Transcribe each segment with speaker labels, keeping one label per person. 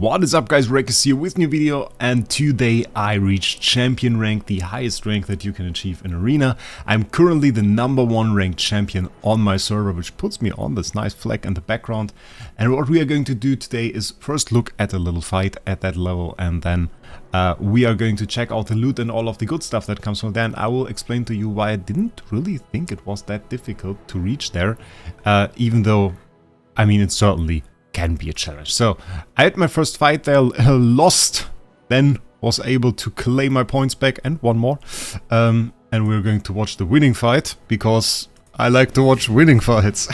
Speaker 1: What is up guys, Wraec is here with new video, and today I reached champion rank, the highest rank that you can achieve in Arena. I'm currently the #1 ranked champion on my server, which puts me on this nice flag in the background. And what we are going to do today is first look at a little fight at that level, and then we are going to check out the loot and all of the good stuff that comes from there. And I will explain to you why I didn't really think it was that difficult to reach there, even though, I mean, it certainly can be a challenge. So I had my first fight there, lost, then was able to claim my points back and one more. And we're going to watch the winning fight, because I like to watch winning fights.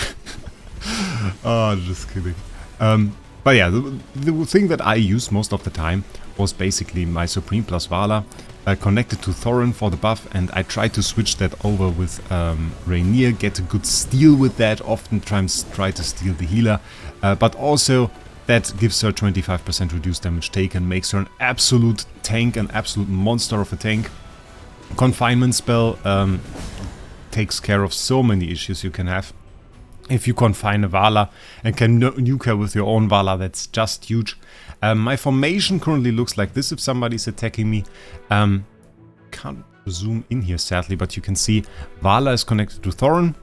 Speaker 1: Oh, just kidding. But yeah, the thing that I used most of the time was basically my Supreme plus Vala, connected to Thorin for the buff, and I tried to switch that over with Rainier, get a good steal with that, oftentimes try to steal the healer, but also that gives her 25% reduced damage taken, makes her an absolute tank, an absolute monster of a tank. Confinement spell takes care of so many issues you can have. If you confine a Vala and can nuke her with your own Vala, that's just huge. My formation currently looks like this if somebody's attacking me. Can't zoom in here sadly, but you can see Vala is connected to Thorin,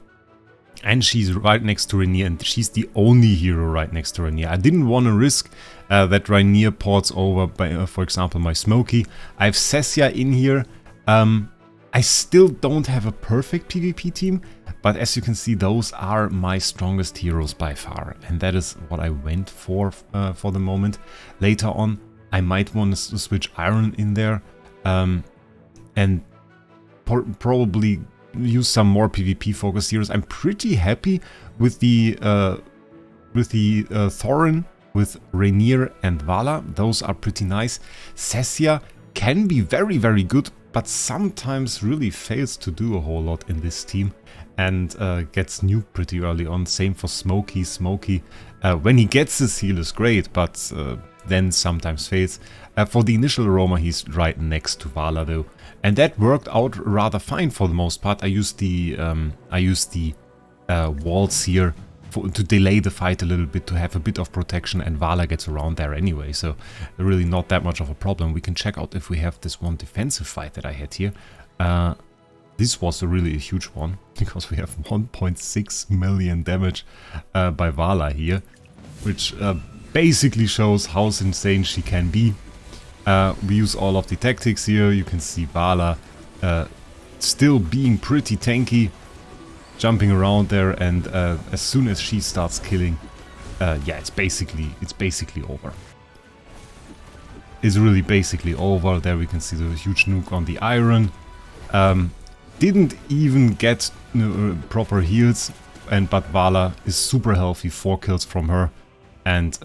Speaker 1: and she's right next to Rainier, and she's the only hero right next to Rainier. I didn't want to risk that Rainier ports over by, for example, my Smokey. I have Sessia in here. I still don't have a perfect PvP team, but as you can see, those are my strongest heroes by far, and that is what I went for the moment. Later on, I might want to switch Iron in there, and probably use some more PvP focused heroes. I'm pretty happy with the Thorin, with Rainier and Vala. Those are pretty nice. Sessia can be very, very good, but sometimes really fails to do a whole lot in this team, and gets nuked pretty early on. Same for Smokey. Smokey, when he gets his heal, is great, but then sometimes fails. For the initial aroma, he's right next to Vala though, and that worked out rather fine for the most part. I used the walls here to delay the fight a little bit, to have a bit of protection, and Vala gets around there anyway, so really not that much of a problem. We can check out if we have this one defensive fight that I had here. This was really a huge one, because we have 1.6 million damage by Vala here, which basically shows how insane she can be. We use all of the tactics here. You can see Vala still being pretty tanky, jumping around there, and as soon as she starts killing, yeah, it's basically over. It's really basically over. There we can see the huge nuke on the Iron. Didn't even get proper heals, but Vala is super healthy, 4 kills from her, and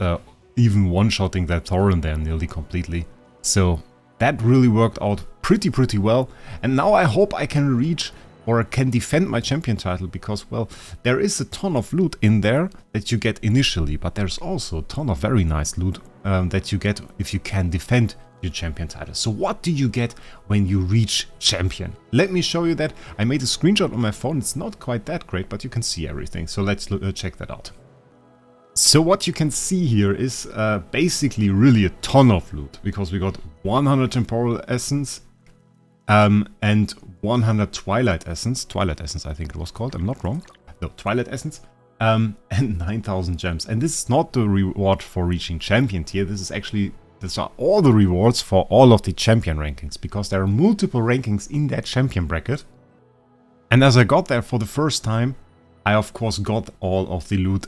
Speaker 1: even one-shotting that Thorin there nearly completely. So that really worked out pretty well, and now I hope I can reach or can defend my champion title, because, well, there is a ton of loot in there that you get initially, but there's also a ton of very nice loot that you get if you can defend your champion title. So what do you get when you reach champion? Let me show you that. I made a screenshot on my phone. It's not quite that great, but you can see everything. So let's check that out. So what you can see here is basically really a ton of loot, because we got 100 temporal essence, and 100 Twilight Essence. Twilight Essence, I think it was called. I'm not wrong. No, Twilight Essence. And 9,000 gems. And this is not the reward for reaching champion tier. These are all the rewards for all of the champion rankings, because there are multiple rankings in that champion bracket. And as I got there for the first time, I of course got all of the loot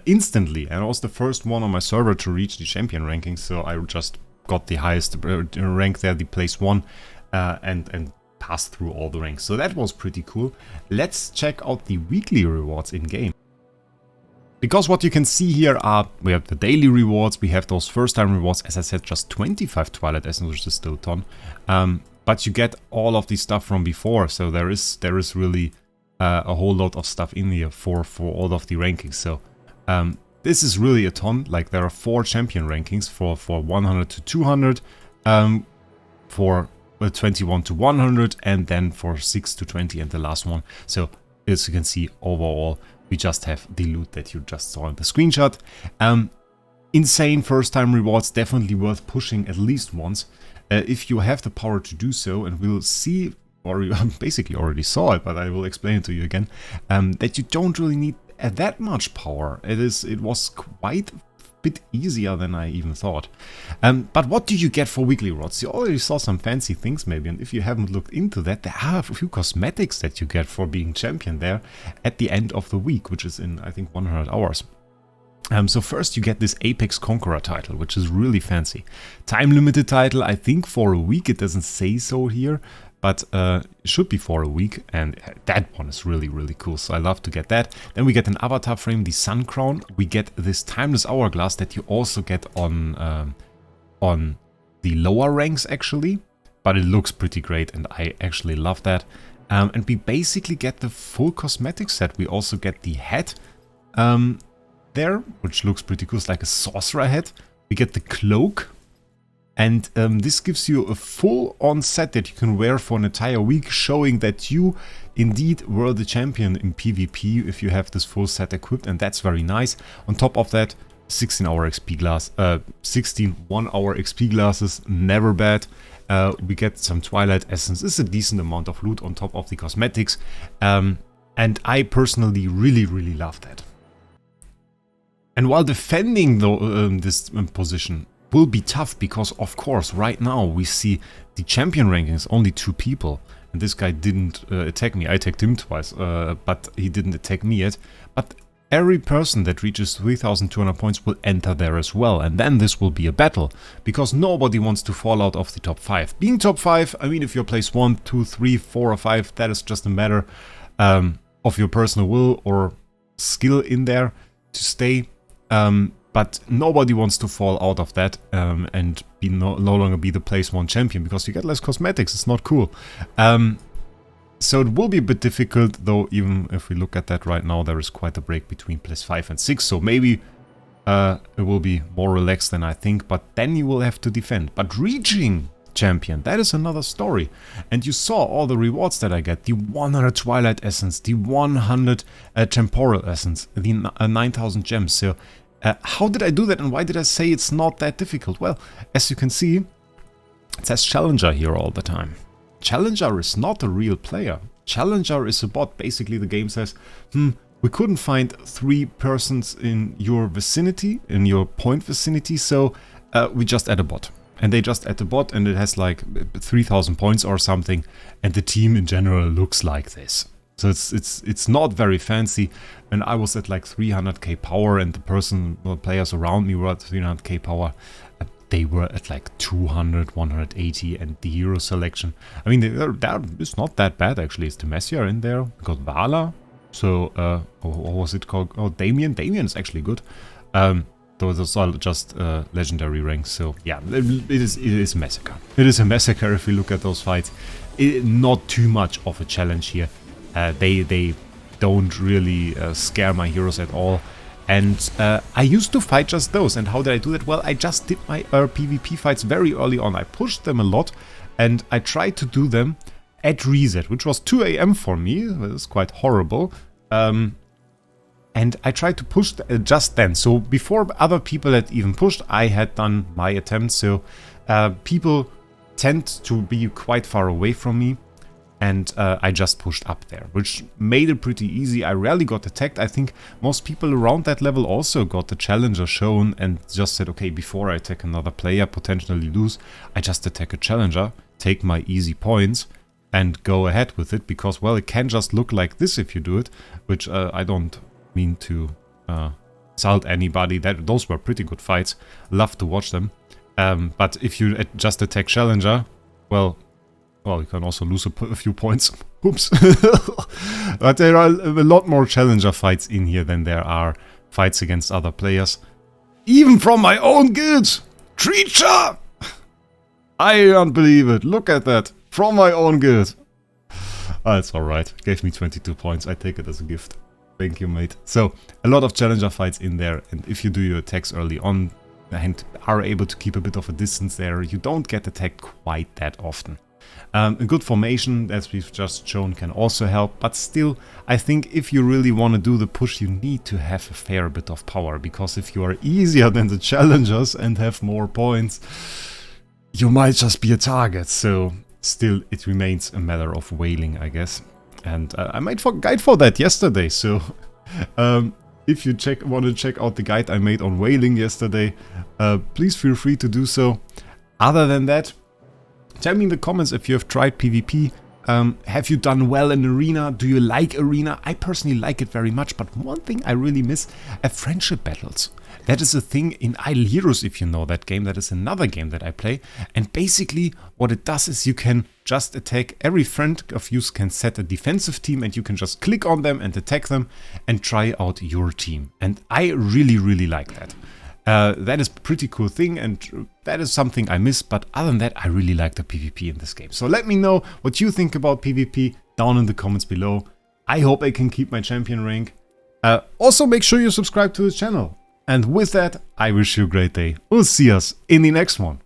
Speaker 1: instantly. And I was the first one on my server to reach the champion rankings, so I just got the highest rank there, the place 1. And passed through all the ranks. So that was pretty cool. Let's check out the weekly rewards in game. Because what you can see here are, we have the daily rewards, we have those first time rewards, as I said, just 25 Twilight Essence, which is still a ton. But you get all of the stuff from before, so there is really a whole lot of stuff in here for all of the rankings. So this is really a ton. Like, there are 4 champion rankings for 100 to 200, for 21 to 100, and then for 6 to 20, and the last one. So as you can see, overall we just have the loot that you just saw in the screenshot. insane first time rewards, definitely worth pushing at least once if you have the power to do so. And we'll see, or you basically already saw it, but I will explain it to you again, that you don't really need that much power. It was quite bit easier than I even thought. But what do you get for weekly rewards? You already saw some fancy things maybe, and if you haven't looked into that, there are a few cosmetics that you get for being champion there at the end of the week, which is in, I think, 100 hours. So first you get this Apex Conqueror title, which is really fancy. Time limited title, I think for a week, it doesn't say so here, but it should be for a week, and that one is really, really cool, so I love to get that. Then we get an avatar frame, the Sun Crown. We get this Timeless Hourglass that you also get on the lower ranks, actually, but it looks pretty great, and I actually love that. And we basically get the full cosmetic set. We also get the hat there, which looks pretty cool. It's like a sorcerer hat. We get the cloak. And this gives you a full-on set that you can wear for an entire week, showing that you indeed were the champion in PvP if you have this full set equipped, and that's very nice. On top of that, 16-hour XP glass, 16 1-hour XP glasses, never bad. We get some Twilight Essence. This is a decent amount of loot on top of the cosmetics, and I personally really, really love that. And while defending this position will be tough, because of course right now we see the champion rankings only 2 people, and this guy didn't attack me. I attacked him twice, but he didn't attack me yet. But every person that reaches 3,200 points will enter there as well, and then this will be a battle, because nobody wants to fall out of the top 5. Being top 5, I mean, if you're place 1, 2, 3, 4 or 5, that is just a matter of your personal will or skill in there to stay. But nobody wants to fall out of that and no longer be the place 1 champion, because you get less cosmetics. It's not cool. So it will be a bit difficult, though. Even if we look at that right now, there is quite a break between place 5 and 6. So maybe it will be more relaxed than I think. But then you will have to defend. But reaching champion, that is another story. And you saw all the rewards that I get. The 100 Twilight Essence, the 100 Temporal Essence, the 9,000 gems. So how did I do that, and why did I say it's not that difficult? Well, as you can see, it says Challenger here all the time. Challenger is not a real player. Challenger is a bot. Basically, the game says, we couldn't find 3 persons in your vicinity, in your point vicinity, so we just add a bot. And they just add a bot, and it has like 3,000 points or something, and the team in general looks like this. So it's not very fancy. And I was at like 300k power, and the players around me were at 300k power. They were at like 200, 180, and the hero selection, I mean, it's not that bad actually. It's the Messiah in there. We got Vala. So what was it called? Oh, Damien. Damien is actually good. Those are just legendary ranks. So yeah, it is a massacre. It is a massacre if we look at those fights. Not too much of a challenge here. They don't really scare my heroes at all. And I used to fight just those. And how did I do that? Well, I just did my PvP fights very early on. I pushed them a lot, and I tried to do them at reset, which was 2 AM for me. It was quite horrible. And I tried to push just then. So before other people had even pushed, I had done my attempt. So people tend to be quite far away from me. And I just pushed up there, which made it pretty easy. I rarely got attacked. I think most people around that level also got the challenger shown and just said, okay, before I attack another player, potentially lose, I just attack a challenger, take my easy points, and go ahead with it. Because, well, it can just look like this if you do it, which I don't mean to insult anybody. Those were pretty good fights. Love to watch them. But if you just attack challenger, well, you can also lose a few points. Oops. But there are a lot more challenger fights in here than there are fights against other players. Even from my own guild! Treacher! I can't believe it. Look at that. From my own guild. It's alright. Gave me 22 points. I take it as a gift. Thank you, mate. So, a lot of challenger fights in there. And if you do your attacks early on and are able to keep a bit of a distance there, you don't get attacked quite that often. A good formation, as we've just shown, can also help, but still, I think if you really want to do the push, you need to have a fair bit of power, because if you are easier than the challengers and have more points, you might just be a target. So still, it remains a matter of whaling, I guess. And I made a guide for that yesterday, so if you want to check out the guide I made on whaling yesterday, please feel free to do so. Other than that, tell me in the comments if you have tried PvP. Have you done well in Arena? Do you like Arena? I personally like it very much, but one thing I really miss are friendship battles. That is a thing in Idle Heroes, if you know that game. That is another game that I play. And basically what it does is you can just attack. Every friend of yours can set a defensive team and you can just click on them and attack them and try out your team. And I really, really like that. That is a pretty cool thing, and that is something I miss, but other than that, I really like the PvP in this game. So let me know what you think about PvP down in the comments below. I hope I can keep my champion rank. Also, make sure you subscribe to the channel. And with that, I wish you a great day. We'll see us in the next one.